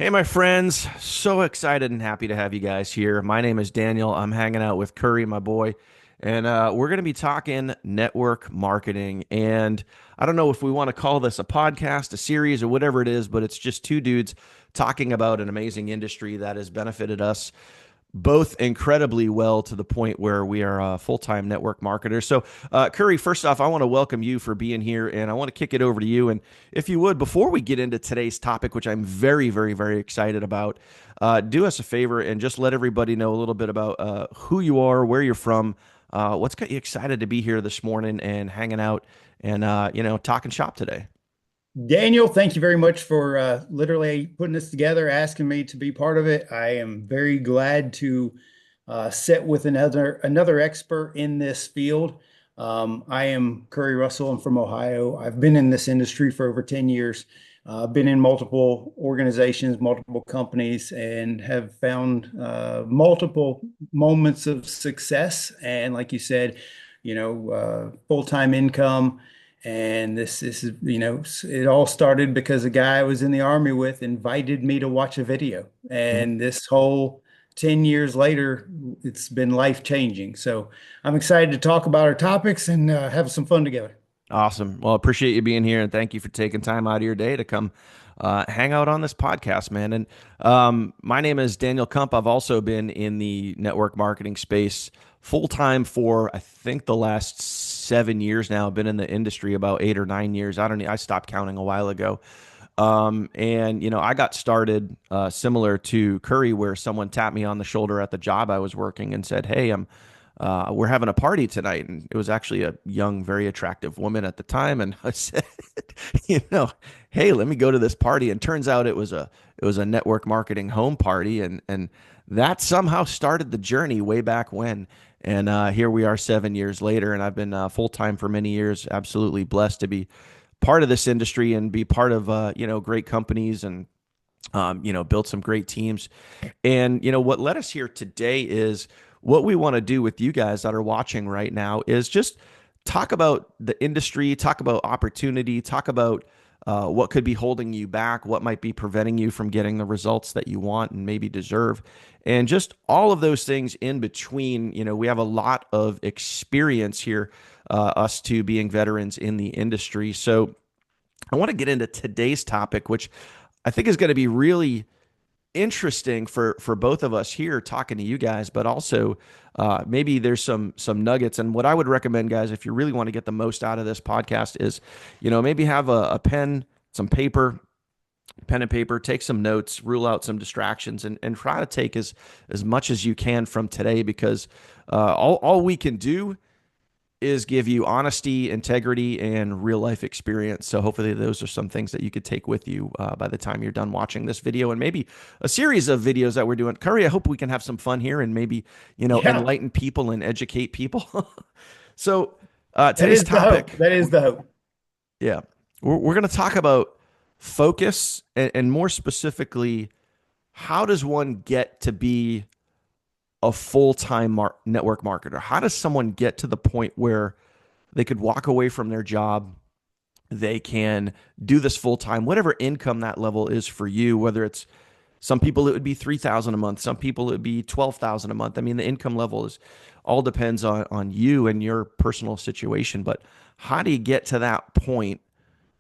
Hey, my friends. So excited and happy to have you guys here. My name is Daniel. I'm hanging out with Curry, my boy, and we're going to be talking network marketing. And I don't know if we want to call this a podcast, a series, or whatever it is, but it's just two dudes talking about an amazing industry that has benefited us both incredibly well to the point where we are full-time network marketers. So, Curry, first off, I want to welcome you for being here, and I want to kick it over to you. And if you would, before we get into today's topic, which I'm very, very, very excited about, do us a favor and just let everybody know a little bit about who you are, where you're from, what's got you excited to be here this morning and hanging out and talking shop today. Daniel, thank you very much for literally putting this together, asking me to be part of it. I am very glad to sit with another expert in this field. I am Curry Russell. I'm from Ohio. I've been in this industry for over 10 years. Been in multiple organizations, multiple companies, and have found multiple moments of success. And like you said, full-time income. And this is, it all started because a guy I was in the army with invited me to watch a video. Mhm. And this whole 10 years later, it's been life changing. So I'm excited to talk about our topics and have some fun together. Awesome. Well, appreciate you being here and thank you for taking time out of your day to come hang out on this podcast, man. And my name is Daniel Kump. I've also been in the network marketing space full time for I think the last 7 years now. I've been in the industry about 8 or 9 years. I stopped counting a while ago. And I got started similar to Curry, where someone tapped me on the shoulder at the job I was working and said, "Hey, we're having a party tonight." And it was actually a young, very attractive woman at the time. And I said, you know, "Hey, let me go to this party." And turns out it was a network marketing home party, and that somehow started the journey way back when. And here we are 7 years later, and I've been full time for many years. Absolutely blessed to be part of this industry and be part of great companies and build some great teams. And what led us here today is what we want to do with you guys that are watching right now is just talk about the industry, talk about opportunity, talk about what could be holding you back, what might be preventing you from getting the results that you want and maybe deserve, and just all of those things in between. We have a lot of experience here, us two being veterans in the industry. So I want to get into today's topic, which I think is going to be really interesting for both of us here talking to you guys, but also maybe there's some nuggets. And what I would recommend, guys, if you really want to get the most out of this podcast, is maybe have a pen, some paper, pen and paper, take some notes, rule out some distractions, and try to take as much as you can from today, because all we can do is give you honesty, integrity, and real life experience. So hopefully those are some things that you could take with you by the time you're done watching this video and maybe a series of videos that we're doing. Curry, I hope we can have some fun here and maybe, Yeah, enlighten people and educate people. So that today's is the hope. topic, That is the hope. yeah, we're going to talk about focus and more specifically, how does one get to be a full-time network marketer? How does someone get to the point where they could walk away from their job, they can do this full time, whatever income that level is for you, whether it's some people it would be 3,000 a month, some people it would be 12,000 a month. I mean, the income level is all depends on you and your personal situation, but how do you get to that point?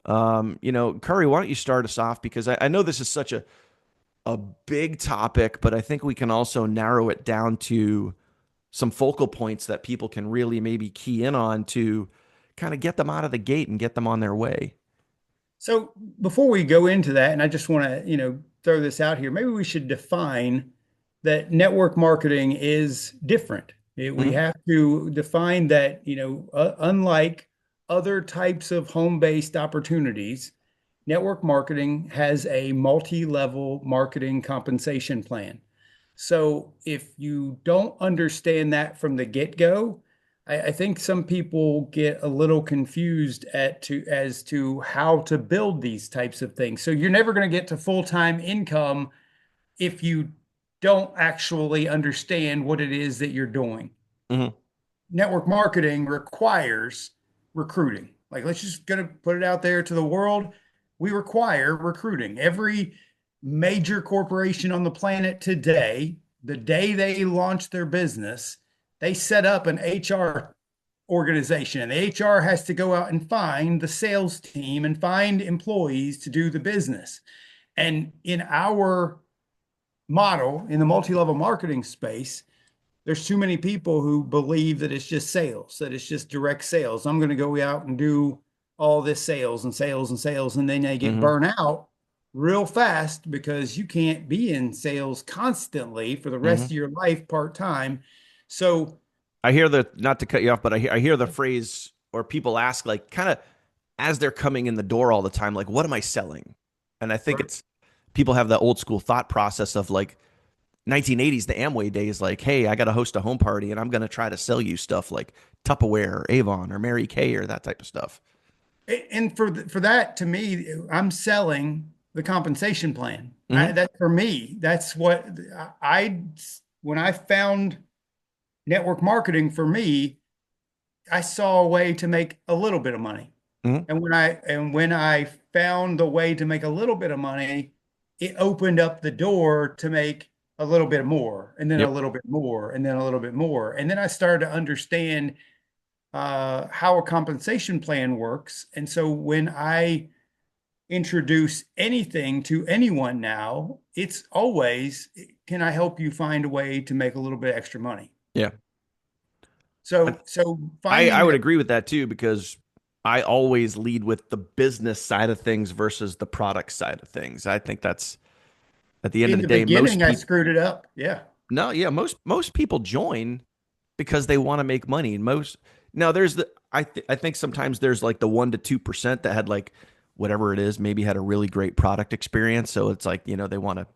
Curry, why don't you start us off, because I know this is such a big topic, but I think we can also narrow it down to some focal points that people can really maybe key in on to kind of get them out of the gate and get them on their way. So before we go into that, and I just want to, throw this out here, maybe we should define that network marketing is different. We Mhm. have to define that, unlike other types of home-based opportunities, network marketing has a multi-level marketing compensation plan. So if you don't understand that from the get-go, I think some people get a little confused as to how to build these types of things. So you're never going to get to full-time income if you don't actually understand what it is that you're doing. Mhm. Network marketing requires recruiting. Like, let's just gonna put it out there to the world. We require recruiting. Every major corporation on the planet today, the day they launch their business, they set up an HR organization, and the HR has to go out and find the sales team and find employees to do the business. And in our model, in the multi-level marketing space, there's too many people who believe that it's just sales, that it's just direct sales. I'm going to go out and do all this sales and sales and sales, and then they get Hmm. burnt out real fast because you can't be in sales constantly for the rest Hmm. of your life part time. So, I hear the, not to cut you off, but I hear the phrase, or people ask, like, kind of as they're coming in the door all the time, like, what am I selling? And I think it's, people have that old school thought process of like 1980s, the Amway days, like, hey, I got to host a home party and I'm going to try to sell you stuff like Tupperware or Avon or Mary Kay or that type of stuff. and for that, to me, I'm selling the compensation plan. Hmm. That for me, that's what I when I found network marketing for me, I saw a way to make a little bit of money. Hmm. And when I found the way to make a little bit of money, it opened up the door to make a little bit more, and then a Yep. little bit more, and then a little bit more. And then I started to understand how a compensation plan works. And so when I introduce anything to anyone now, it's always, can I help you find a way to make a little bit extra money? Yeah. So I finding would that agree with that too, because I always lead with the business side of things versus the product side of things. I think that's, at the end of in the the day, most beginning, I people, screwed it up. Yeah. no, yeah, most people join because they want to make money. And most, now there's the, I think sometimes there's like the 1 to 2% that had like whatever it is, maybe had a really great product experience. So it's like, they want to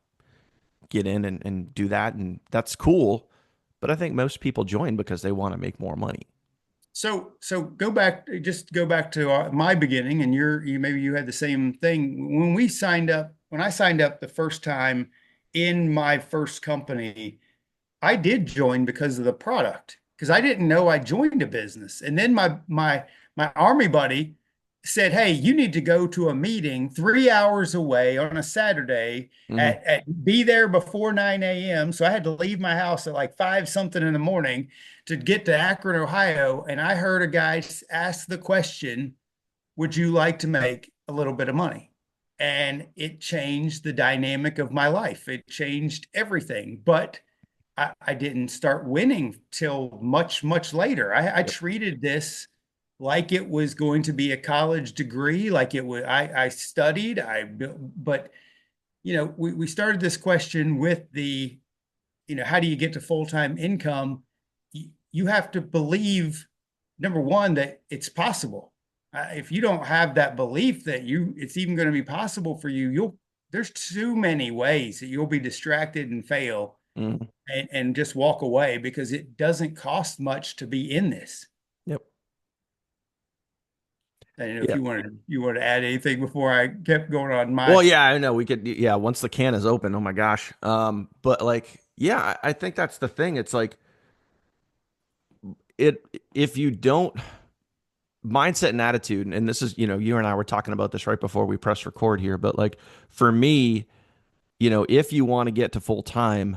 get in and do that. And that's cool. But I think most people join because they want to make more money. So just go back to my beginning, and you maybe you had the same thing when I signed up the first time in my first company. I did join because of the product, because I didn't know I joined a business. And then my army buddy said, "Hey, you need to go to a meeting 3 hours away on a Saturday Hmm. be there before 9 a.m." So I had to leave my house at like five something in the morning to get to Akron, Ohio. And I heard a guy ask the question, "Would you like to make a little bit of money?" And it changed the dynamic of my life. It changed everything. But I didn't start winning till much, much later. I Yep. treated this like it was going to be a college degree, like it was. I studied. But we started this question with how do you get to full-time income? You have to believe, number one, that it's possible. If you don't have that belief that it's even going to be possible for you, there's too many ways that you'll be distracted and fail Hmm. and just walk away because it doesn't cost much to be in this. Yep. I don't know if Yeah. you wanted to add anything before I kept going on Well, my. yeah, I know we could. Yeah, once the can is open, oh my gosh. But like, yeah, I think that's the thing. It's like it if you don't, mindset and attitude, and this is, you and I were talking about this right before we press record here, but like for me, if you want to get to full time,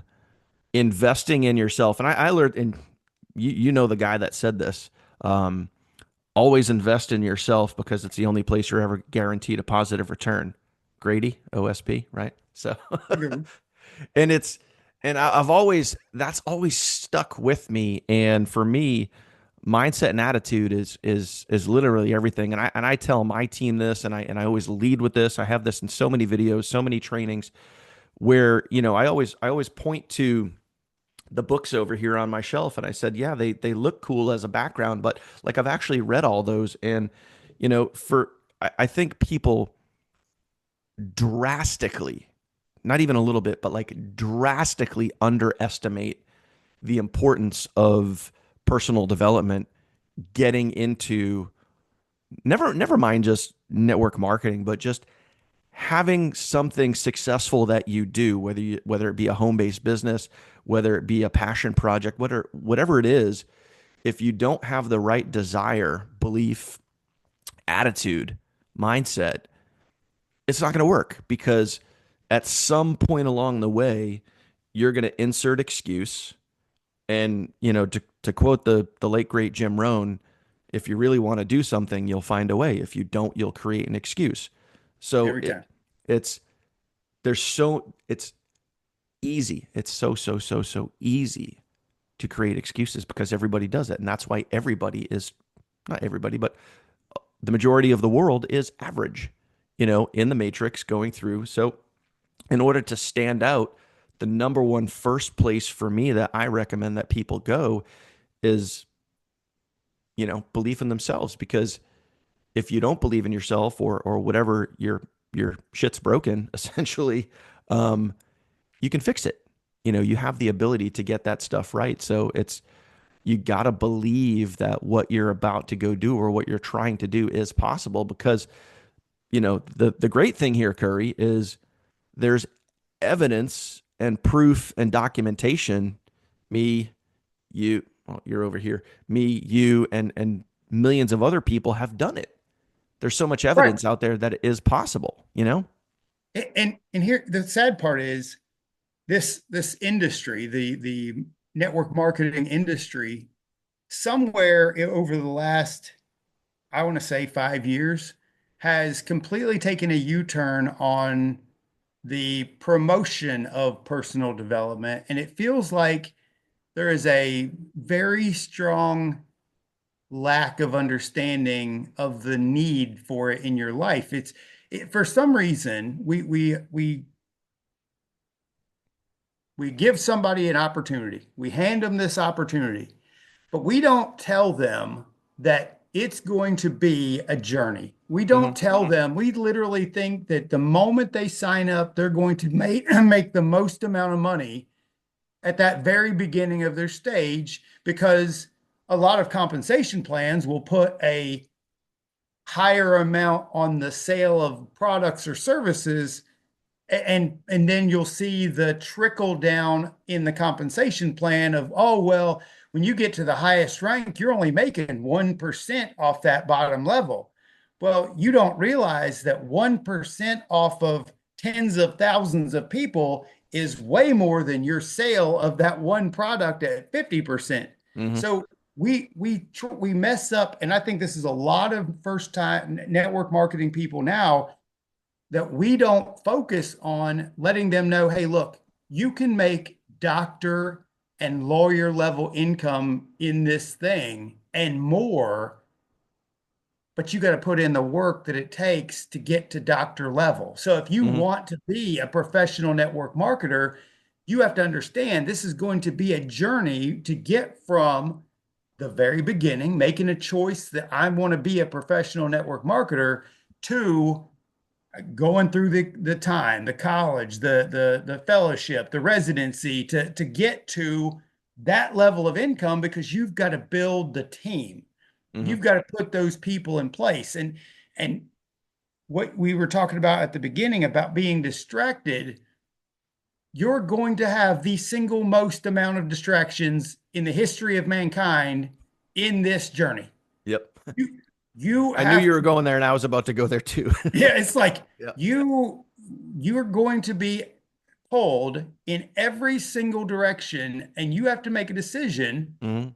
investing in yourself, and I learned, and you know the guy that said this, um, always invest in yourself because it's the only place you're ever guaranteed a positive return. Grady, OSP, right? So, and it's, and I've always, that's always stuck with me. And for me, mindset and attitude is literally everything. And I tell my team this, and I always lead with this. I have this in so many videos, so many trainings where, I always point to the books over here on my shelf, and I said, yeah, they look cool as a background, but like I've actually read all those. And for, I think people drastically, not even a little bit, but like drastically underestimate the importance of personal development, getting into, never mind just network marketing, but just having something successful that you do, whether it be a home-based business, whether it be a passion project, whatever it is. If you don't have the right desire, belief, attitude, mindset, it's not going to work, because at some point along the way, you're going to insert excuse. And, to quote the late great Jim Rohn, if you really want to do something, you'll find a way. If you don't, you'll create an excuse. So every time. it's it's easy. It's so easy to create excuses because everybody does it. And that's why everybody is not everybody, but the majority of the world is average, in the matrix going through. So in order to stand out, the number one first place for me that I recommend that people go is, belief in themselves. Because if you don't believe in yourself, or whatever, your shit's broken, essentially, um, you can fix it. You have the ability to get that stuff right. So you got to believe that what you're about to go do or what you're trying to do is possible. Because, the great thing here, Curry, is there's evidence and proof and documentation. Me, you, well, you're over here. Me, you, and millions of other people have done it. There's so much Right. evidence out there that it is possible. And here the sad part is this industry, the network marketing industry, somewhere over the last, I want to say 5 years, has completely taken a U-turn on the promotion of personal development. And it feels like there is a very strong lack of understanding of the need for it in your life. For some reason, we give somebody an opportunity. We hand them this opportunity, but we don't tell them that it's going to be a journey. We don't Hmm. tell them. We literally think that the moment they sign up, they're going to make the most amount of money at that very beginning of their stage, because a lot of compensation plans will put a higher amount on the sale of products or services, and then you'll see the trickle down in the compensation plan of, oh well, when you get to the highest rank, you're only making 1% off that bottom level. Well, you don't realize that 1% off of tens of thousands of people is way more than your sale of that one product at 50%. Hmm. So we mess up, and I think this is a lot of first time network marketing people now, that we don't focus on letting them know, hey, look, you can make doctor and lawyer level income in this thing and more, but you got to put in the work that it takes to get to doctor level. So if you Hmm. want to be a professional network marketer, you have to understand this is going to be a journey to get from the very beginning, making a choice that I want to be a professional network marketer, to going through the time, the college, the fellowship, the residency, to get to that level of income, because you've got to build the team. Hmm. You've got to put those people in place. And what we were talking about at the beginning about being distracted, you're going to have the single most amount of distractions in the history of mankind in this journey. Yep. You you I knew have you were to. going there, and I was about to go there too. Yeah, it's like Yeah. you're going to be pulled in every single direction, and you have to make a decision Hmm.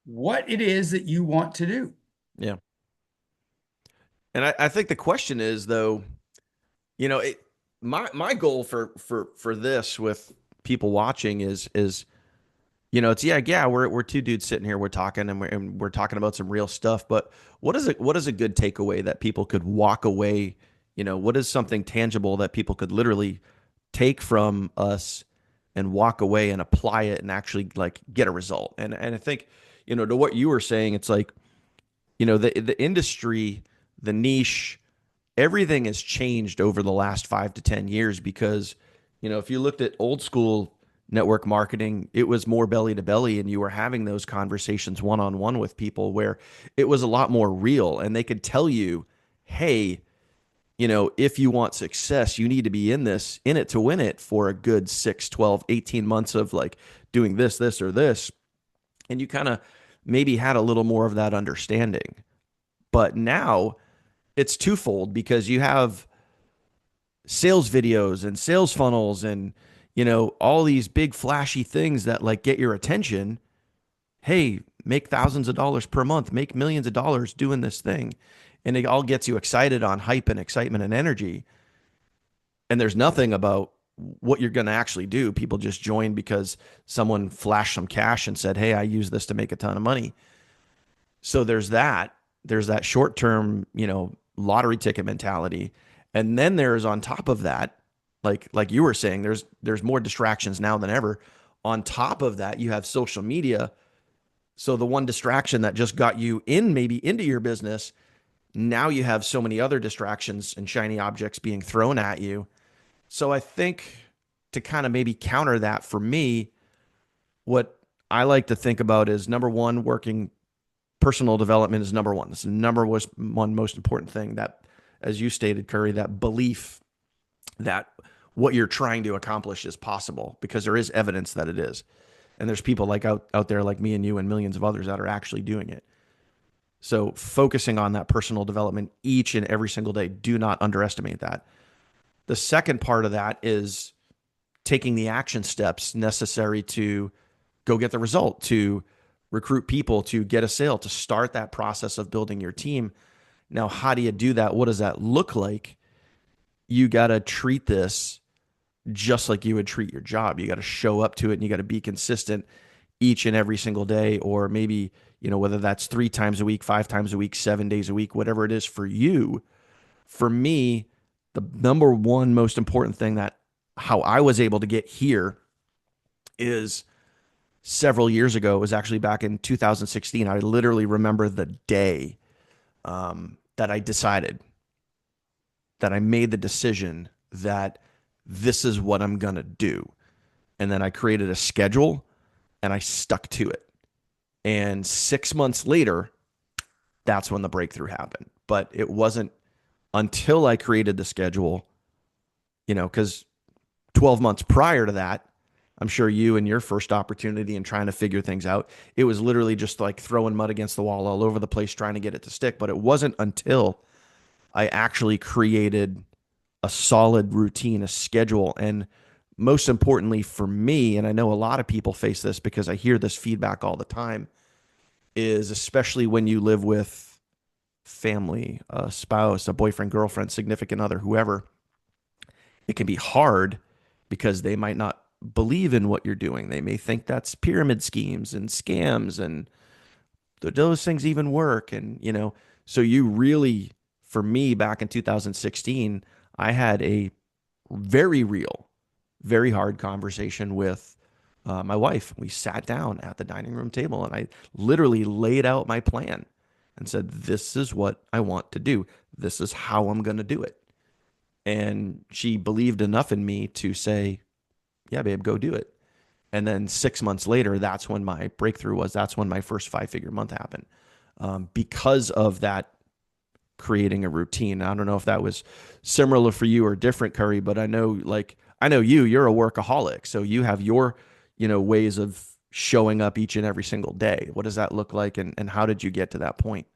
what it is that you want to do. Yeah. And I think the question is, though, you know, it, my goal for this with people watching is, it's, yeah, we're two dudes sitting here, we're talking, and we're talking about some real stuff. But what is a good takeaway that people could walk away? What is something tangible that people could literally take from us and walk away and apply it and actually like get a result? And I think, to what you were saying, it's like, the industry, the niche, everything has changed over the last 5 to 10 years. Because, if you looked at old school network marketing, it was more belly to belly, and you were having those conversations one on one with people where it was a lot more real, and they could tell you, hey, if you want success, you need to be in it to win it for a good 6, 12, 18 months of like doing this, or this. And you kind of maybe had a little more of that understanding. But now it's twofold, because you have sales videos and sales funnels and, all these big flashy things that like get your attention. Hey, make thousands of dollars per month, make millions of dollars doing this thing. And it all gets you excited on hype and excitement and energy. And there's nothing about what you're going to actually do. People just join because someone flashed some cash and said, "Hey, I use this to make a ton of money." So there's that short term, lottery ticket mentality. And then there's on top of that, like you were saying, there's more distractions now than ever. On top of that, you have social media. So the one distraction that just got you in maybe into your business, now you have so many other distractions and shiny objects being thrown at you. So I think to kind of maybe counter that for me, what I like to think about is number one, working personal development is number one. It's the number one most important thing that, as you stated, Curry, that belief that what you're trying to accomplish is possible because there is evidence that it is. And there's people like out there like me and you and millions of others that are actually doing it. So focusing on that personal development each and every single day, do not underestimate that. The second part of that is taking the action steps necessary to go get the result, to recruit people, to get a sale, to start that process of building your team. Now, how do you do that? What does that look like? You got to treat this just like you would treat your job. You got to show up to it and you got to be consistent each and every single day, or maybe, whether that's 3 times a week, 5 times a week, 7 days a week, whatever it is for you. For me, the number one most important thing that how I was able to get here is several years ago. It was actually back in 2016. I literally remember the day that I decided that I made the decision that this is what I'm going to do. And then I created a schedule and I stuck to it. And 6 months later, that's when the breakthrough happened. But it wasn't until I created the schedule, because 12 months prior to that, I'm sure you and your first opportunity and trying to figure things out, it was literally just like throwing mud against the wall all over the place trying to get it to stick. But it wasn't until I actually created a solid routine, a schedule. And most importantly for me, and I know a lot of people face this because I hear this feedback all the time, is especially when you live with family, a spouse, a boyfriend, girlfriend, significant other, whoever, it can be hard because they might not believe in what you're doing. They may think that's pyramid schemes and scams and those things even work. And, so you really, for me back in 2016, I had a very real, very hard conversation with my wife. We sat down at the dining room table and I literally laid out my plan and said, "This is what I want to do. This is how I'm going to do it." And she believed enough in me to say, "Yeah, babe, go do it." And then 6 months later, that's when my breakthrough was. That's when my first 5-figure month happened because of that creating a routine. I don't know if that was similar for you or different, Curry, but I know you're a workaholic. So you have your, ways of showing up each and every single day. What does that look like? And how did you get to that point?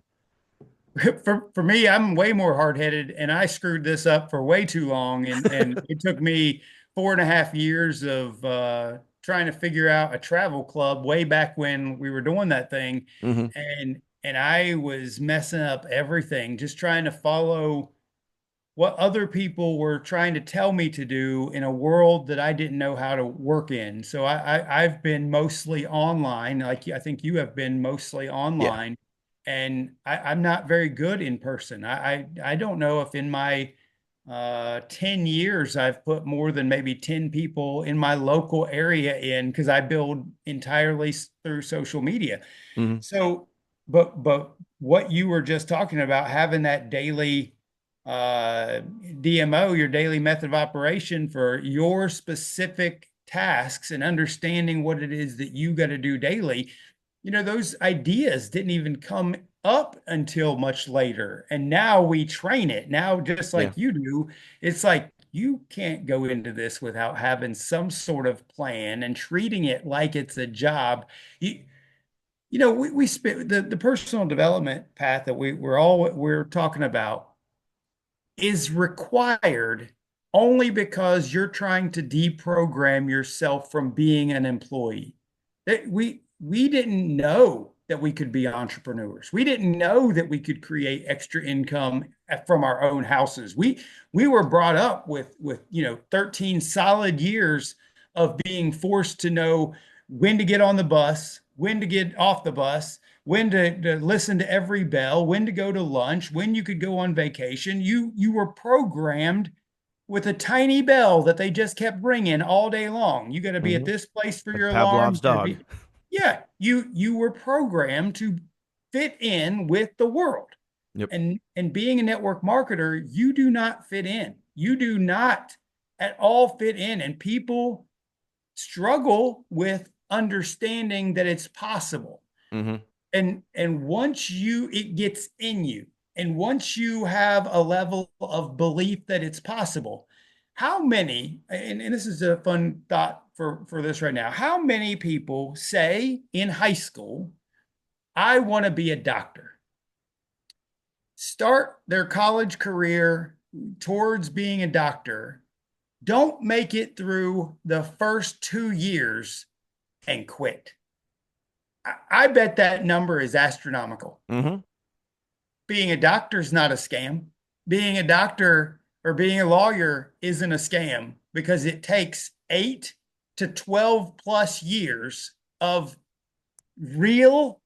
For me, I'm way more hard-headed, and I screwed this up for way too long. And it took me 4.5 years of trying to figure out a travel club way back when we were doing that thing. Hmm. And I was messing up everything, just trying to follow what other people were trying to tell me to do in a world that I didn't know how to work in. So I've been mostly online, like I think you have been mostly Yeah. online, and I'm not very good in person. I don't know if in my 10 years I've put more than maybe 10 people in my local area in because I build entirely through social media. Hmm. So, but what you were just talking about, having that daily DMO, your daily method of operation for your specific tasks and understanding what it is that you got to do daily, those ideas didn't even come up until much later. And now we train it. Now, just Yeah. like you do, it's like you can't go into this without having some sort of plan and treating it like it's a job. We spent the personal development path that we're talking about is required only because you're trying to deprogram yourself from being an employee. We didn't know that we could be entrepreneurs. We didn't know that we could create extra income from our own houses. We were brought up with 13 solid years of being forced to know when to get on the bus, when to get off the bus, when to listen to every bell, when to go to lunch, when you could go on vacation. You were programmed with a tiny bell that they just kept ringing all day long. You got to be at Hmm. this place for Like your alarm. Pavlov's You got to dog. be, yeah. You were programmed to fit in with the world. Yep. And being a network marketer, you do not fit in. You do not at all fit in, and people struggle with understanding that it's possible. Hmm. And once you it gets in you, and once you have a level of belief that it's possible, how many, and this is a fun thought for this right now, how many people say in high school, I want to be a doctor, start their college career towards being a doctor, don't make it through the first 2 years and quit? I bet that number is astronomical. Hmm. Being a doctor is not a scam. Being a doctor or being a lawyer isn't a scam, because it takes 8 to 12 plus years of real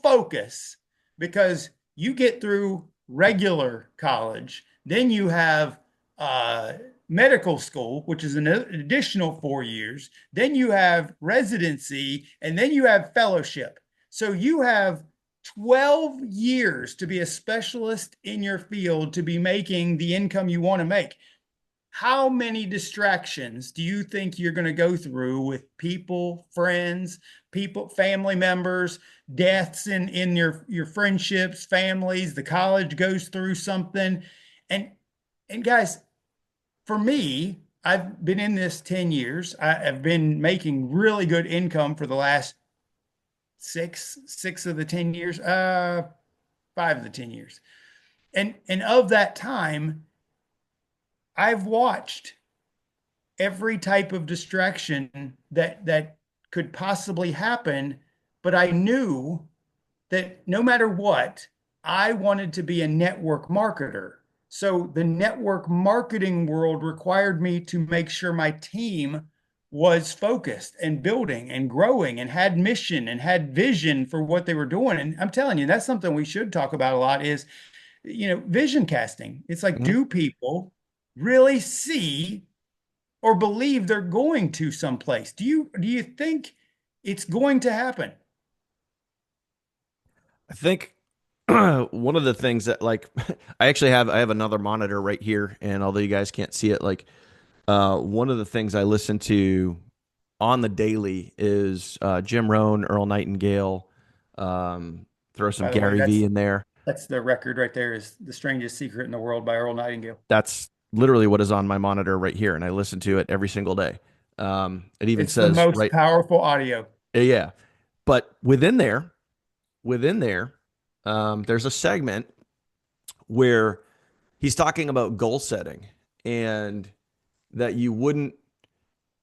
focus, because you get through regular college, then you have uh, medical school, which is an additional 4 years, then you have residency, and then you have fellowship. So you have 12 years to be a specialist in your field, to be making the income you want to make. How many distractions do you think you're going to go through with people, friends, people, family members, deaths in your friendships, families, the college goes through something. And guys, for me, I've been in this 10 years. I've been making really good income for the last six of the 10 years, 5 of the 10 years. And of that time, I've watched every type of distraction that could possibly happen, but I knew that no matter what, I wanted to be a network marketer. So the network marketing world required me to make sure my team was focused and building and growing and had mission and had vision for what they were doing. And I'm telling you, that's something we should talk about a lot is, vision casting. It's like, Hmm. do people really see or believe they're going to someplace? Do you think it's going to happen? I think one of the things that like I have another monitor right here, and although you guys can't see it, like one of the things I listen to on the daily is Jim Rohn, Earl Nightingale, throw some By the way, Gary Vee in there. that's the record right there, is The Strangest Secret in the World by Earl Nightingale. That's literally what is on my monitor right here, and I listen to it every single day. It even It's the says most right, powerful audio. yeah. But within there, there's a segment where he's talking about goal setting, and that you wouldn't.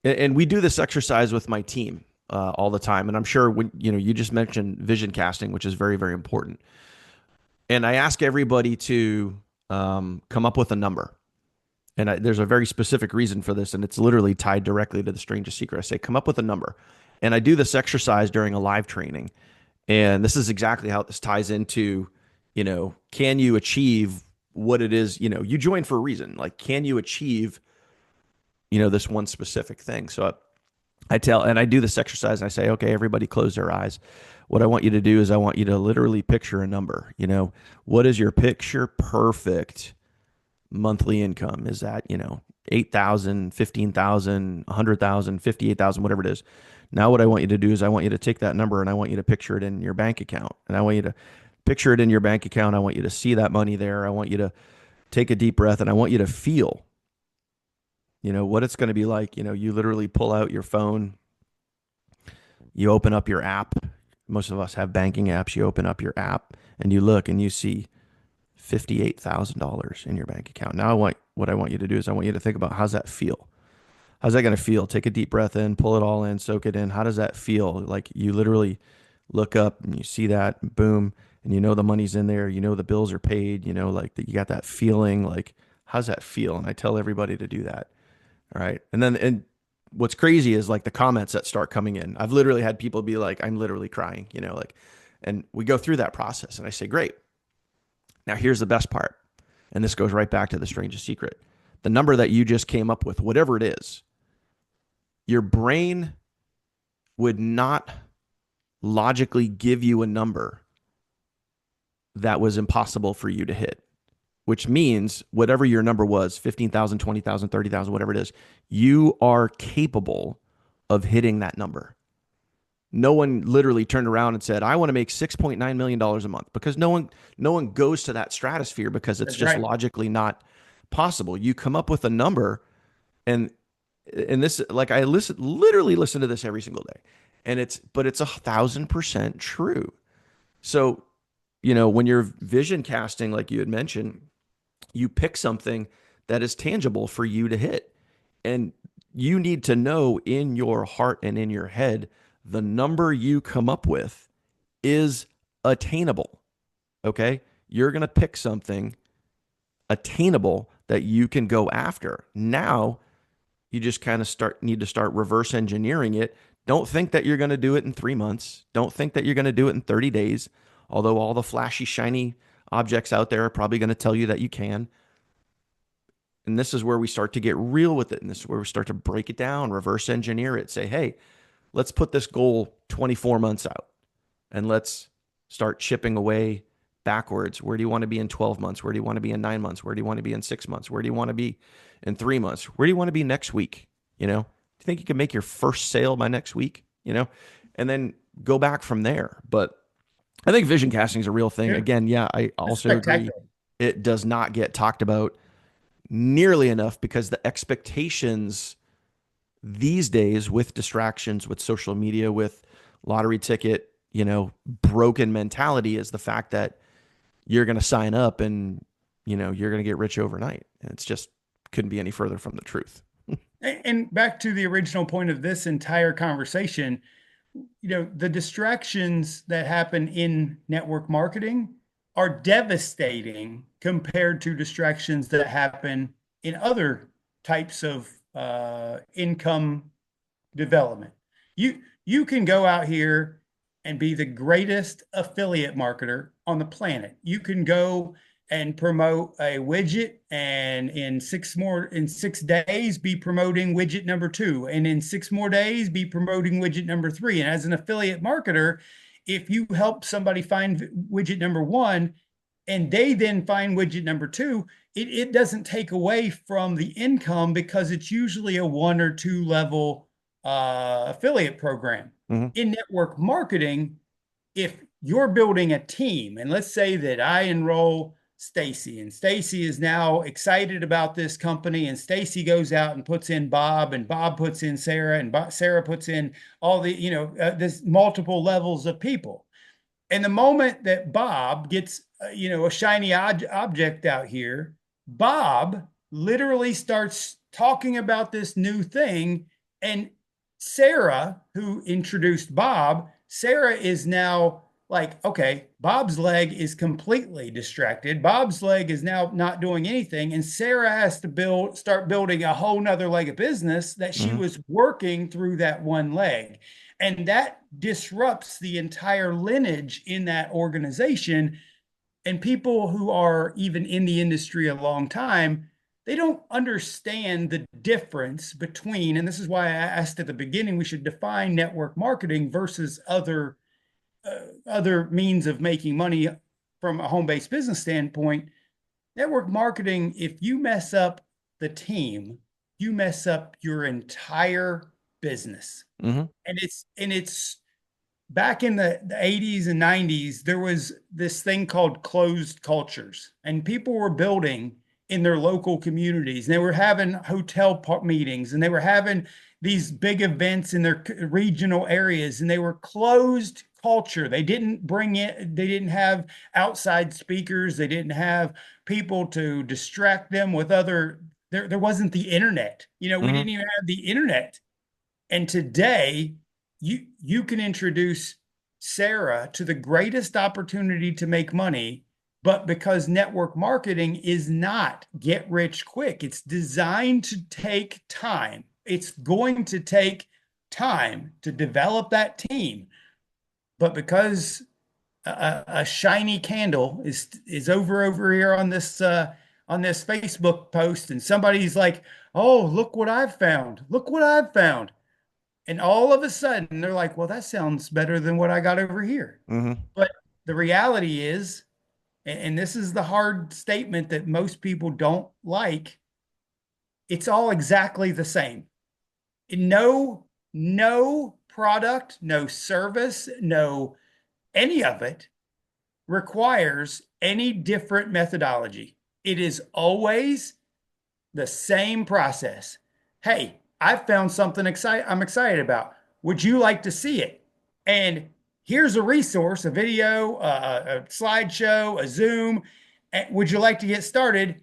And we do this exercise with my team all the time, and I'm sure when you just mentioned vision casting, which is very very important. And I ask everybody to come up with a number. And there's a very specific reason for this, and it's literally tied directly to the strangest secret. I say, come up with a number. And I do this exercise during a live training. And this is exactly how this ties into, can you achieve what it is, you join for a reason. Like, can you achieve, this one specific thing? So I do this exercise and I say, okay, everybody close their eyes. What I want you to do is I want you to literally picture a number. What is your picture perfect monthly income? Is that, 8,000, 15,000, 100,000, 58,000, whatever it is. Now what I want you to do is I want you to take that number and I want you to picture it in your bank account. And I want you to picture it in your bank account. I want you to see that money there. I want you to take a deep breath and I want you to feel, what it's going to be like. You literally pull out your phone, you open up your app. Most of us have banking apps. You open up your app and you look and you see $58,000 in your bank account. Now what I want you to do is I want you to think about, how's that feel? How's that going to feel? Take a deep breath in, pull it all in, soak it in. How does that feel? Like you literally look up and you see that, boom, and you know the money's in there, you know the bills are paid, you know, like that, you got that feeling. Like, how's that feel? And I tell everybody to do that. All right. And what's crazy is like the comments that start coming in. I've literally had people be like, I'm literally crying, you know, like, and we go through that process and I say, great. Now here's the best part. And this goes right back to the strangest secret. The number that you just came up with, whatever it is, your brain would not logically give you a number that was impossible for you to hit, which means whatever your number was, 15,000, 20,000, 30,000, whatever it is, you are capable of hitting that number. No one literally turned around and said, I want to make $6.9 million a month, because no one goes to that stratosphere, because it's That's just right. logically not possible. You come up with a number, and this, like, I literally listen to this every single day, and it's 1,000% true. So, when you're vision casting, like you had mentioned, you pick something that is tangible for you to hit. And you need to know in your heart and in your head, the number you come up with is attainable. Okay. You're going to pick something attainable that you can go after. Now you just kind of need to start reverse engineering it. Don't think that you're going to do it in 3 months. Don't think that you're going to do it in 30 days. Although all the flashy, shiny objects out there are probably going to tell you that you can. And this is where we start to get real with it. And this is where we start to break it down, reverse engineer it, say, hey, let's put this goal 24 months out and let's start chipping away backwards. Where do you want to be in 12 months? Where do you want to be in 9 months? Where do you want to be in 6 months? Where do you want to be in 3 months? Where do you want to be next week? Do you think you can make your first sale by next week? And then go back from there. But I think vision casting is a real thing. Yeah. Again, yeah, I That's also agree. spectacular. It does not get talked about nearly enough, because the expectations these days, with distractions, with social media, with lottery ticket, broken mentality, is the fact that you're going to sign up and, you're going to get rich overnight. And it's just couldn't be any further from the truth. And back to the original point of this entire conversation, the distractions that happen in network marketing are devastating compared to distractions that happen in other types of income development. You can go out here and be the greatest affiliate marketer on the planet. You can go and promote a widget, and in 6 days be promoting widget number 2, and in 6 more days be promoting widget number 3. And as an affiliate marketer, if you help somebody find widget number 1 and they then find widget number 2, it doesn't take away from the income, because it's usually a 1 or 2 level affiliate program. Mm-hmm. In network marketing, if you're building a team, and let's say that I enroll Stacy, and Stacy is now excited about this company, and Stacy goes out and puts in Bob, and Bob puts in Sarah, and Sarah puts in all the, this multiple levels of people. And the moment that Bob gets, a shiny object out here, Bob literally starts talking about this new thing. And Sarah, who introduced Bob, Sarah is now like, okay, Bob's leg is completely distracted. Bob's leg is now not doing anything. And Sarah has to start building a whole nother leg of business that she Mm-hmm. was working through that one leg. And that disrupts the entire lineage in that organization. And people who are even in the industry a long time, they don't understand the difference between, and this is why I asked at the beginning, we should define network marketing versus other means of making money from a home-based business standpoint. Network marketing, if you mess up the team, you mess up your entire business. Mm-hmm. And it's back in the 80s and 90s, there was this thing called closed cultures, and people were building in their local communities, and they were having hotel meetings, and they were having these big events in their regional areas, and they were closed culture. They didn't have outside speakers. They didn't have people to distract them with other, there wasn't the internet. We Hmm. didn't even have the internet. And today, you can introduce Sarah to the greatest opportunity to make money, but because network marketing is not get rich quick, it's designed to take time. It's going to take time to develop that team. But because a shiny candle is over here on this Facebook post, and somebody's like, "Oh, look what I've found! Look what I've found!" And all of a sudden, they're like, well, that sounds better than what I got over here. Hmm. But the reality is, and this is the hard statement that most people don't like, it's all exactly the same. No product, no service, no any of it requires any different methodology. It is always the same process. Hey, I found something I'm excited about. Would you like to see it? And here's a resource, a video, a slideshow, a Zoom. Would you like to get started?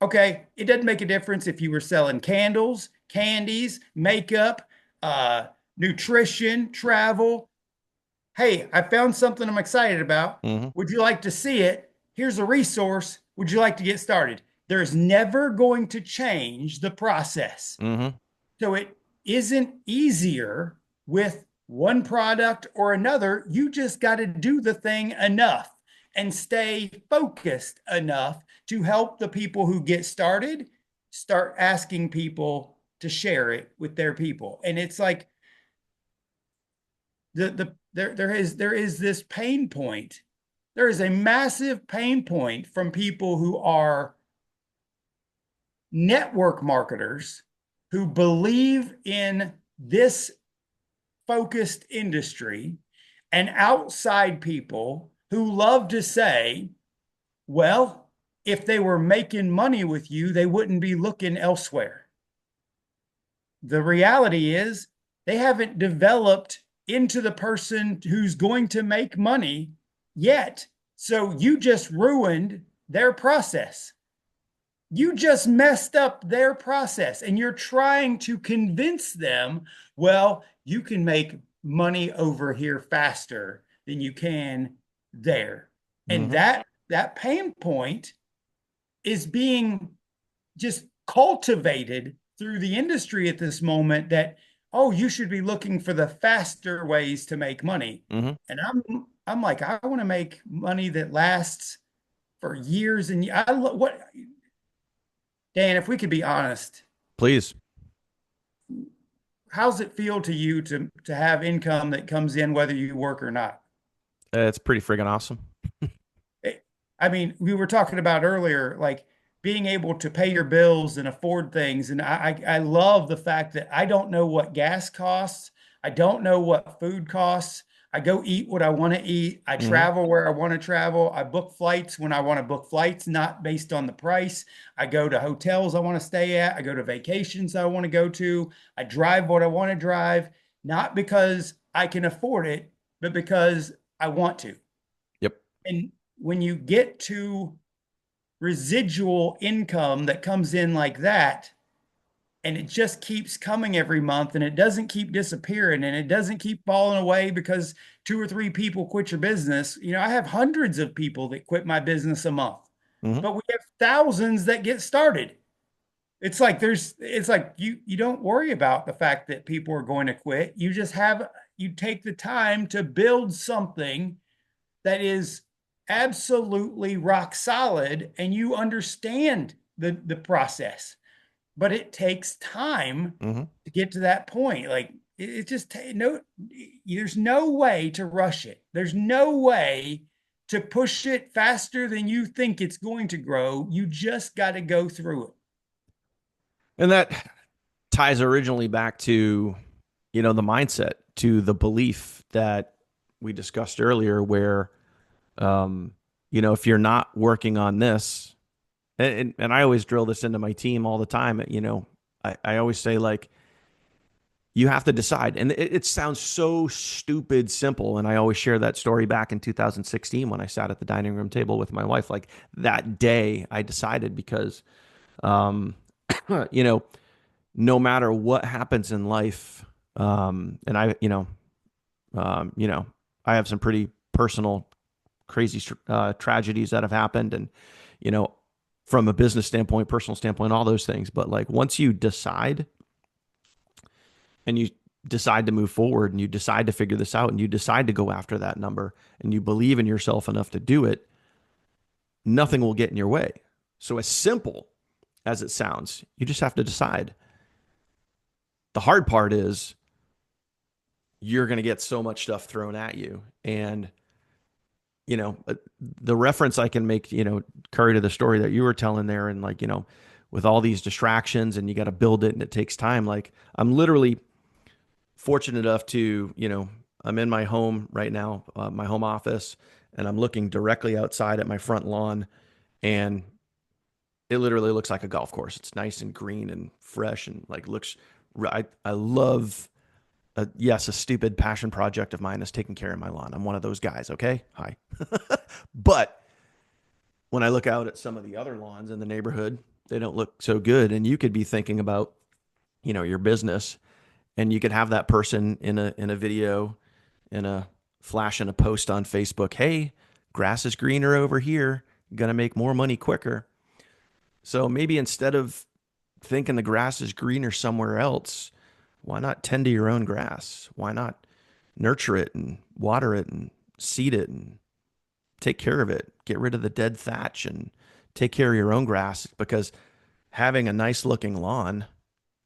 Okay, it doesn't make a difference if you were selling candles, candies, makeup, uh, nutrition, travel. Hey, I found something I'm excited about. Hmm. Would you like to see it? Here's a resource. Would you like to get started? There's never going to change the process. Hmm. So it isn't easier with one product or another. You just got to do the thing enough and stay focused enough to help the people who get started start asking people to share it with their people. And it's like there is this pain point. There is a massive pain point from people who are network marketers who believe in this focused industry, and outside people who love to say, well, if they were making money with you, they wouldn't be looking elsewhere. The reality is they haven't developed into the person who's going to make money yet. So you just ruined their process. You just messed up their process, and you're trying to convince them, well, you can make money over here faster than you can there. And Hmm. that pain point is being just cultivated through the industry at this moment, that, oh, you should be looking for the faster ways to make money. Hmm. And I'm like, I want to make money that lasts for years. And what, Dan, if we could be honest, Please. how's it feel to you to have income that comes in whether you work or not? It's pretty friggin' awesome. I mean, we were talking about earlier, like being able to pay your bills and afford things. And I love the fact that I don't know what gas costs. I don't know what food costs. I go eat what I want to eat. I Hmm. travel where I want to travel. I book flights when I want to book flights, not based on the price. I go to hotels I want to stay at. I go to vacations I want to go to. I drive what I want to drive, not because I can afford it, but because I want to. Yep. And when you get to residual income that comes in like that, and it just keeps coming every month, and it doesn't keep disappearing, and it doesn't keep falling away because two or three people quit your business. I have hundreds of people that quit my business a month, Hmm. but we have thousands that get started. It's like you don't worry about the fact that people are going to quit. You take the time to build something that is absolutely rock solid, and you understand the process, but it takes time Hmm. to get to that point. Like it just no, there's no way to rush it. There's no way to push it faster than you think it's going to grow. You just got to go through it. And that ties originally back to, the mindset, to the belief that we discussed earlier, where, um, if you're not working on this, and I always drill this into my team all the time, I always say, like, You have to decide. And it sounds so stupid simple. And I always share that story back in 2016 when I sat at the dining room table with my wife. Like that day, I decided because, um, you know, no matter what happens in life, and you know, I have some pretty personal, crazy tragedies that have happened, and you know, from a business standpoint, personal standpoint, all those things. But like once you decide and you decide to move forward and you decide to figure this out and you decide to go after that number and you believe in yourself enough to do it, nothing will get in your way. So, as simple as it sounds, you just have to decide. The hard part is you're going to get so much stuff thrown at you. And, you know, the reference I can make, you know, Curry, to the story that you were telling there, and like, you know, with all these distractions and you got to build it and it takes time. Like, I'm literally fortunate enough to, you know, I'm in my home right now, my home office, and I'm looking directly outside at my front lawn, and it literally looks like a golf course. It's nice and green and fresh and like looks. I love. Yes, a stupid passion project of mine is taking care of my lawn. I'm one of those guys. Okay, hi. But when I look out at some of the other lawns in the neighborhood, they don't look so good. And you could be thinking about, you know, your business, and you could have that person in a video, in a flash in a post on Facebook. Hey, grass is greener over here. Gonna make more money quicker. So maybe instead of thinking the grass is greener somewhere else, why not tend to your own grass? Why not nurture it and water it and seed it and take care of it? Get rid of the dead thatch and take care of your own grass, because having a nice looking lawn,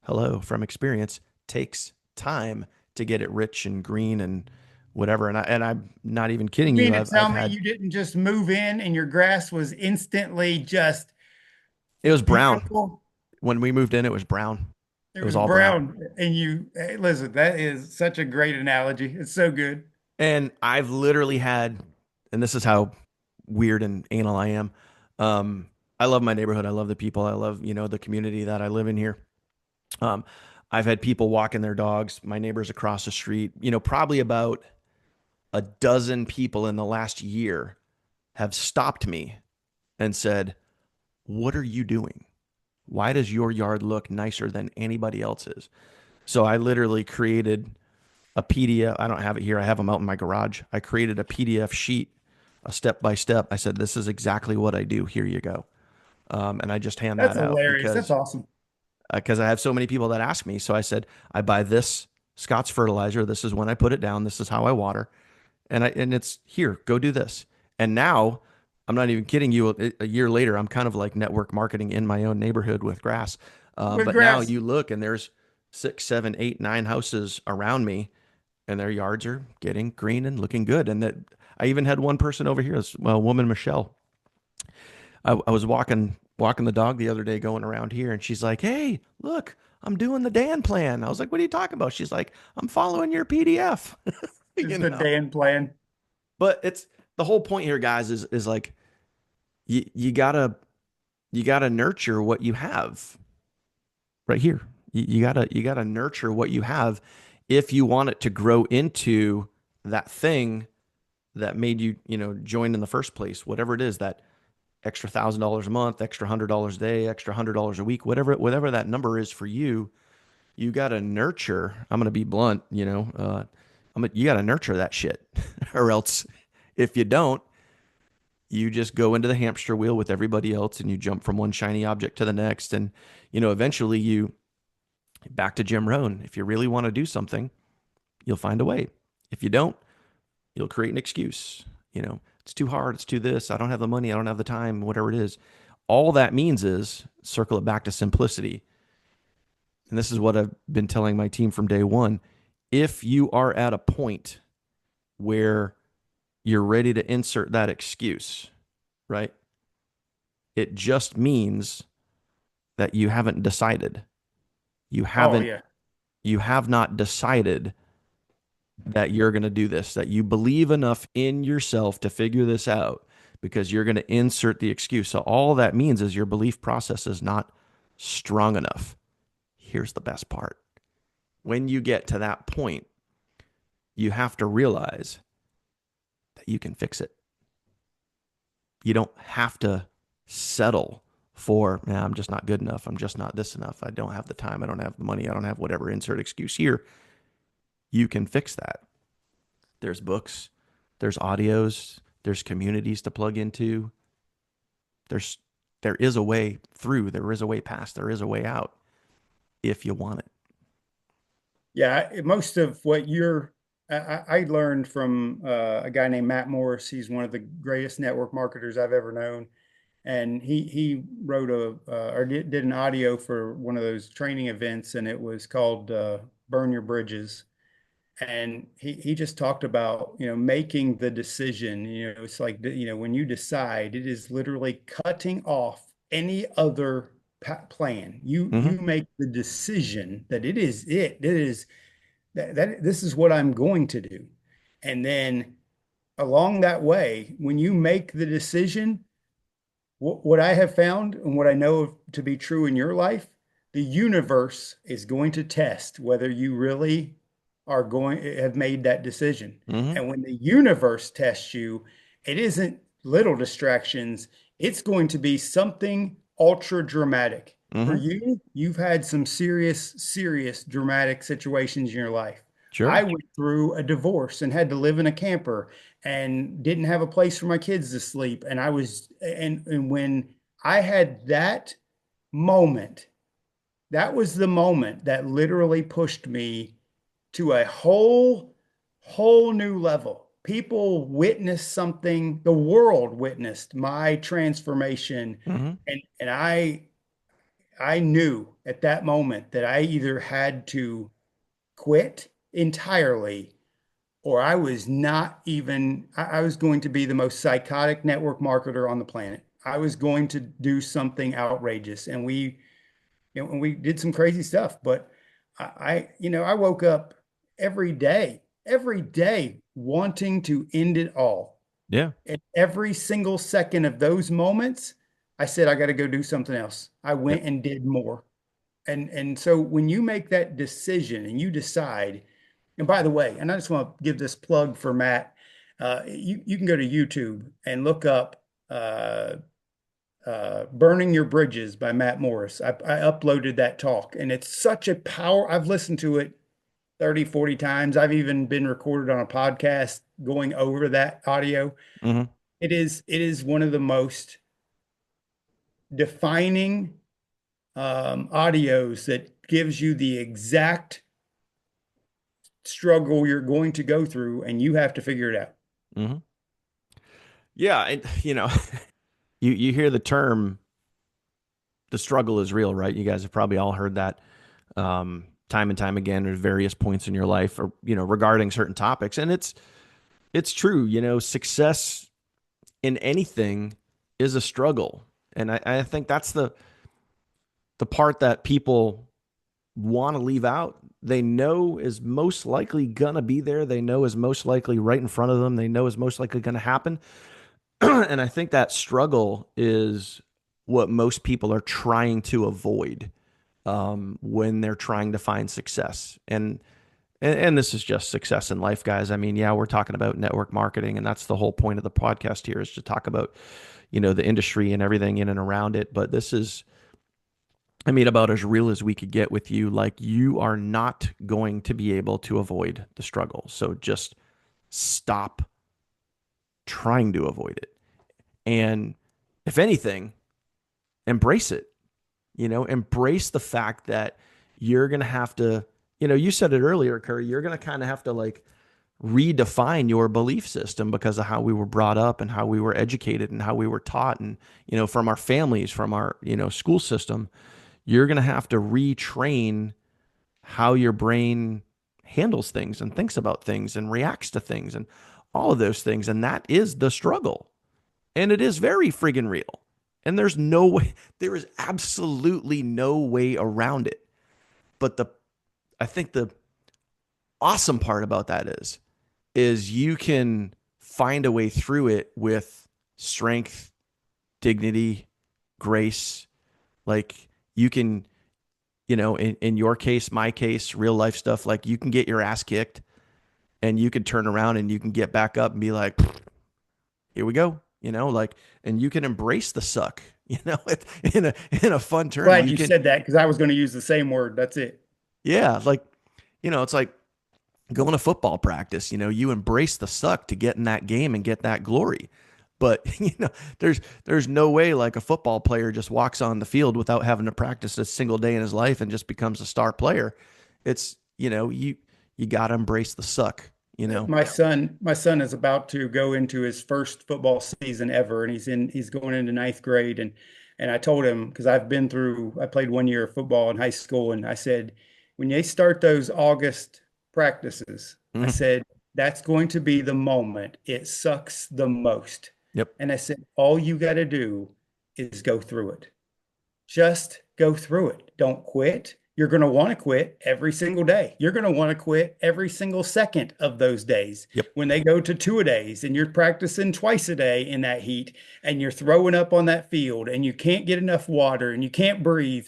hello, from experience, takes time to get it rich and green and whatever. And I'm not even You kidding mean you. to I've tell me had you didn't just move in and your grass was instantly just it was brown. beautiful? When we moved in, it was brown. It It was was all brown. brown, and you hey, listen. That is such a great analogy. It's so good. And I've literally had, and this is how weird and anal I am. Um, I love my neighborhood. I love the people. I love, you know, the community that I live in here. Um, I've had people walking their dogs, my neighbors across the street, you know, probably about a dozen people in the last year have stopped me and said, "What are you doing? Why does your yard look nicer than anybody else's?" So I literally created a PDF. I don't have it here. I have them out in my garage. I created a PDF sheet, a step by step. I said, "This is exactly what I do. Here you go." And I just hand That's that out hilarious. That's awesome. because I have so many people that ask me. So I said, I buy this Scott's fertilizer. This is when I put it down. This is how I water, and it's here. Go do this. And now, I'm not even kidding you. A year later, I'm kind of like network marketing in my own neighborhood with grass. With But now grass, you look, and there's 6, 7, 8, 9 houses around me, and their yards are getting green and looking good. And that I even had one person over here, a woman, Michelle. I was walking the dog the other day going around here, and she's like, "Hey, look, I'm doing the Dan plan." I was like, "What are you talking about?" She's like, "I'm following your PDF." is you the know, Dan plan. but it's the whole point here, guys, is like you gotta nurture what you have right here. You gotta nurture what you have if you want it to grow into that thing that made you, you know, join in the first place, whatever it is, that extra $1,000 a month, extra $100 a day, extra $100 a week, whatever that number is for you. You got to nurture. I'm gonna be blunt, you know. You got to nurture that shit, or else, if you don't, you just go into the hamster wheel with everybody else, and you jump from one shiny object to the next, and you know, eventually, you back to Jim Rohn. If you really want to do something, you'll find a way. If you don't, you'll create an excuse. You know, it's too hard. It's too this. I don't have the money. I don't have the time. Whatever it is. All that means is circle it back to simplicity. And this is what I've been telling my team from day one. If you are at a point where you're ready to insert that excuse, right? It just means that you haven't decided. You Oh haven't yeah. you have not decided that you're going to do this, that you believe enough in yourself to figure this out, because you're going to insert the excuse. So all that means is your belief process is not strong enough. Here's the best part. when you get to that point, you have to realize that you can fix it. You don't have to settle for, nah, I'm just not good enough. I'm just not this enough. I don't have the time. I don't have the money. I don't have whatever insert excuse here. You can fix that. There's books, there's audios, there's communities to plug into. There's there is a way through, there is a way past, there is a way out if you want it. Yeah, most of what I learned from a guy named Matt Morris. He's one of the greatest network marketers I've ever known. And he wrote or did an audio for one of those training events, and it was called Burn Your Bridges. And he just talked about, making the decision. It's like, when you decide, it is literally cutting off any other plan. You Mm-hmm. make the decision that it is that this is what I'm going to do. And then along that way, when you make the decision, what I have found and what I know to be true in your life, the universe is going to test whether you really have made that decision. Mm-hmm. And when the universe tests you, it isn't little distractions, it's going to be something ultra dramatic. For Mm-hmm. you, you've had some serious, serious dramatic situations in your life. I Sure. went through a divorce and had to live in a camper and didn't have a place for my kids to sleep. And when I had that moment, that was the moment that literally pushed me to a whole new level. People witnessed something, the world witnessed my transformation. Mm-hmm. And I knew at that moment that I either had to quit entirely, or I was not even, I was going to be the most psychotic network marketer on the planet. I was going to do something outrageous. And we did some crazy stuff, but I woke up every day wanting to end it all. Yeah. And every single second of those moments, I said, I got to go do something else. I Yep. went and did more. And so when you make that decision and you decide, and by the way, and I just want to give this plug for Matt. You can go to YouTube and look up "Burning Your Bridges" by Matt Morris. I uploaded that talk, and it's such a power. I've listened to it 30, 40 times. I've even been recorded on a podcast going over that audio. Mm-hmm. It is one of the most defining audios that gives you the exact struggle you're going to go through, and you have to figure it out. Mm-hmm. Yeah. And, you hear the term, the struggle is real, right? You guys have probably all heard that time and time again at various points in your life, or regarding certain topics. And it's true. Success in anything is a struggle, and I think that's the part that people want to leave out. They know is most likely gonna be there. They know is most likely right in front of them. They know is most likely gonna happen. And I think that struggle is what most people are trying to avoid when they're trying to find success. And this is just success in life, guys. I mean, yeah, we're talking about network marketing, and that's the whole point of the podcast here, is to talk about, the industry and everything in and around it. But this is, I mean, about as real as we could get with you. Like, you are not going to be able to avoid the struggle. So just stop trying to avoid it. And if anything, embrace it. Embrace the fact that you're going to have to, you said it earlier, Curry, you're going to kind of have to like redefine your belief system because of how we were brought up and how we were educated and how we were taught. And, from our families, from our, school system, you're going to have to retrain how your brain handles things and thinks about things and reacts to things and all of those things. And that is the struggle. And it is very friggin' real. And there's no way, there is absolutely no way around it. But I think the awesome part about that is you can find a way through it with strength, dignity, grace. Like, you can in your case, my case, real life stuff, like you can get your ass kicked and you can turn around and you can get back up and be like, here we go, like, and you can embrace the suck, in a fun term. Glad You you can, said that because I was going to use the same word. That's it. yeah, like, it's like going to football practice, you embrace the suck to get in that game and get that glory. But there's no way like a football player just walks on the field without having to practice a single day in his life and just becomes a star player. It's you got to embrace the suck. My son is about to go into his first football season ever, and he's going into ninth grade. And I told him, because I played 1 year of football in high school, and I said, when they start those August practices, I Mhm. said, that's going to be the moment it sucks the most. Yep. And I said, all you got to do is go through it. Just go through it. Don't quit. You're going to want to quit every single day. You're going to want to quit every single second of those days. Yep. When they go to two a days and you're practicing twice a day in that heat and you're throwing up on that field and you can't get enough water and you can't breathe,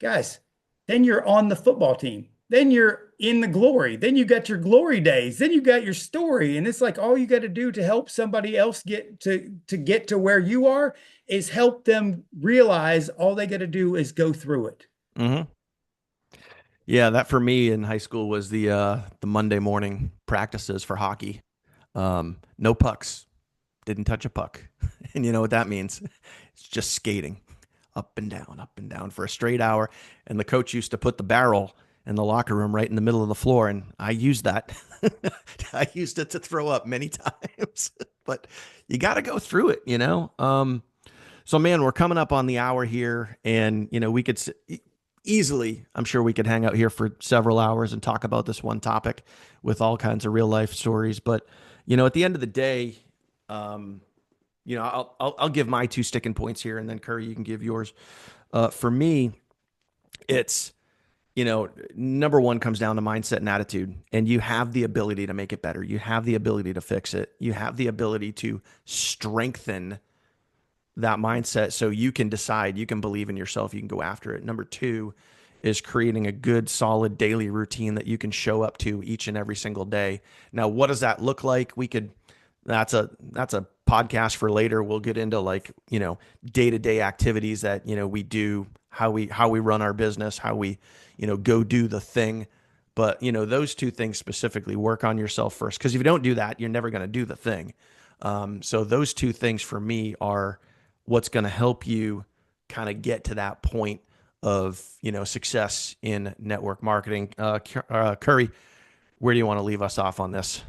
guys, then you're on the football team. Then you're in the glory. Then you got your glory days. Then you got your story. And it's like all you got to do to help somebody else get to where you are is help them realize all they got to do is go through it. Hmm. Yeah, that for me in high school was the Monday morning practices for hockey. No pucks, didn't touch a puck. And you know what that means? It's just skating up and down for a straight hour. And the coach used to put the barrel in the locker room right in the middle of the floor. And I used that. I used it to throw up many times. But you got to go through it. So, man, we're coming up on the hour here. And, we could easily, I'm sure we could hang out here for several hours and talk about this one topic with all kinds of real life stories. But, at the end of the day, um, I'll give my two sticking points here, and then Curry, you can give yours. For me, it's number one comes down to mindset and attitude, and you have the ability to make it better. You have the ability to fix it. You have the ability to strengthen that mindset so you can decide, you can believe in yourself, you can go after it. Number two is creating a good, solid daily routine that you can show up to each and every single day. Now, what does that look like? That's a podcast for later. We'll get into like, day-to-day activities that, we do, how we run our business, how we, go do the thing. But, those two things specifically, work on yourself first. Because if you don't do that, you're never going to do the thing. So those two things for me are what's going to help you kind of get to that point of, success in network marketing. Curry, where do you want to leave us off on this?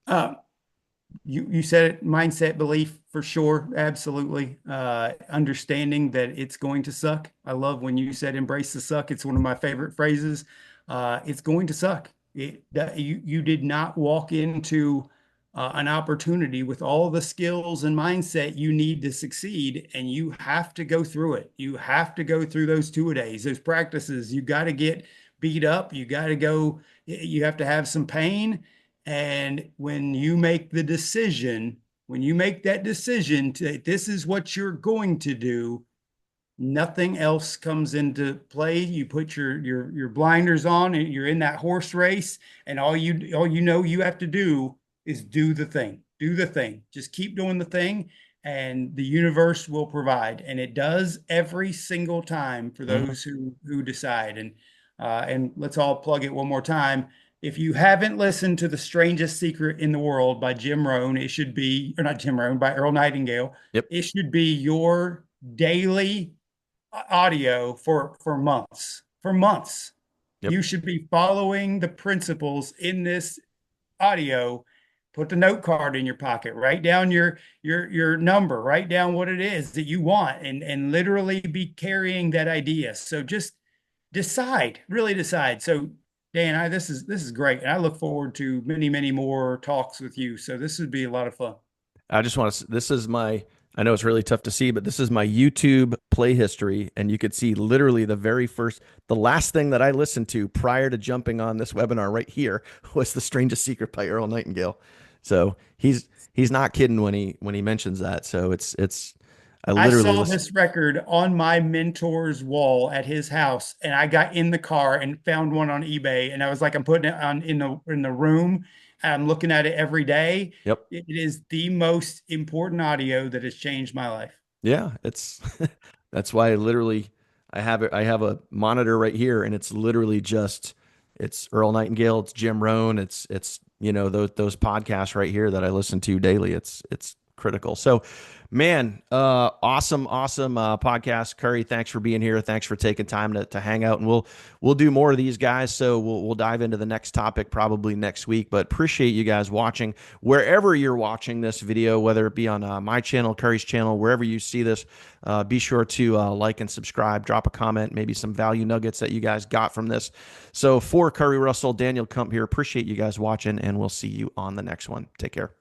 Uh, you said it, mindset, belief for sure, absolutely. Understanding that it's going to suck. I love when you said embrace the suck. It's one of my favorite phrases. It's going to suck. You did not walk into an opportunity with all the skills and mindset you need to succeed, and you have to go through it. You have to go through those two a days, those practices. You got to get beat up. You got to go. You have to have some pain. And when you make that decision to this is what you're going to do, nothing else comes into play. You put your blinders on and you're in that horse race, and all you know you have to do is do the thing. Do the thing. Just keep doing the thing, and the universe will provide. And it does every single time for Mm-hmm. those who decide. And let's all plug it one more time. If you haven't listened to The Strangest Secret in the World by Jim Rohn, it should be, or not Jim Rohn, by Earl Nightingale, Yep. it should be your daily audio for months. For months, Yep. you should be following the principles in this audio. Put the note card in your pocket. Write down your number. Write down what it is that you want, and literally be carrying that idea. So just decide, really decide. So Dan, this is great, and I look forward to many more talks with you. So this would be a lot of fun. I just want to, this is my, I know it's really tough to see, but this is my YouTube play history. And you could see literally the last thing that I listened to prior to jumping on this webinar right here was The Strangest Secret by Earl Nightingale. So he's not kidding when he mentions that. So I I literally saw listen. this record on my mentor's wall at his house, and I got in the car and found one on eBay, and I was like, I'm putting it on in the room, and I'm looking at it every day. Yep. It is the most important audio that has changed my life. Yeah, it's that's why I have it. I have a monitor right here, and it's literally just it's Earl Nightingale, it's Jim Rohn, it's those podcasts right here that I listen to daily. It's critical. So, man, awesome podcast, Curry. Thanks for being here. Thanks for taking time to hang out, and we'll do more of these guys. So we'll dive into the next topic probably next week. But appreciate you guys watching wherever you're watching this video, whether it be on my channel, Curry's channel, wherever you see this. Be sure to like and subscribe, drop a comment, maybe some value nuggets that you guys got from this. So for Curry Russell, Daniel Kump here. Appreciate you guys watching, and we'll see you on the next one. Take care.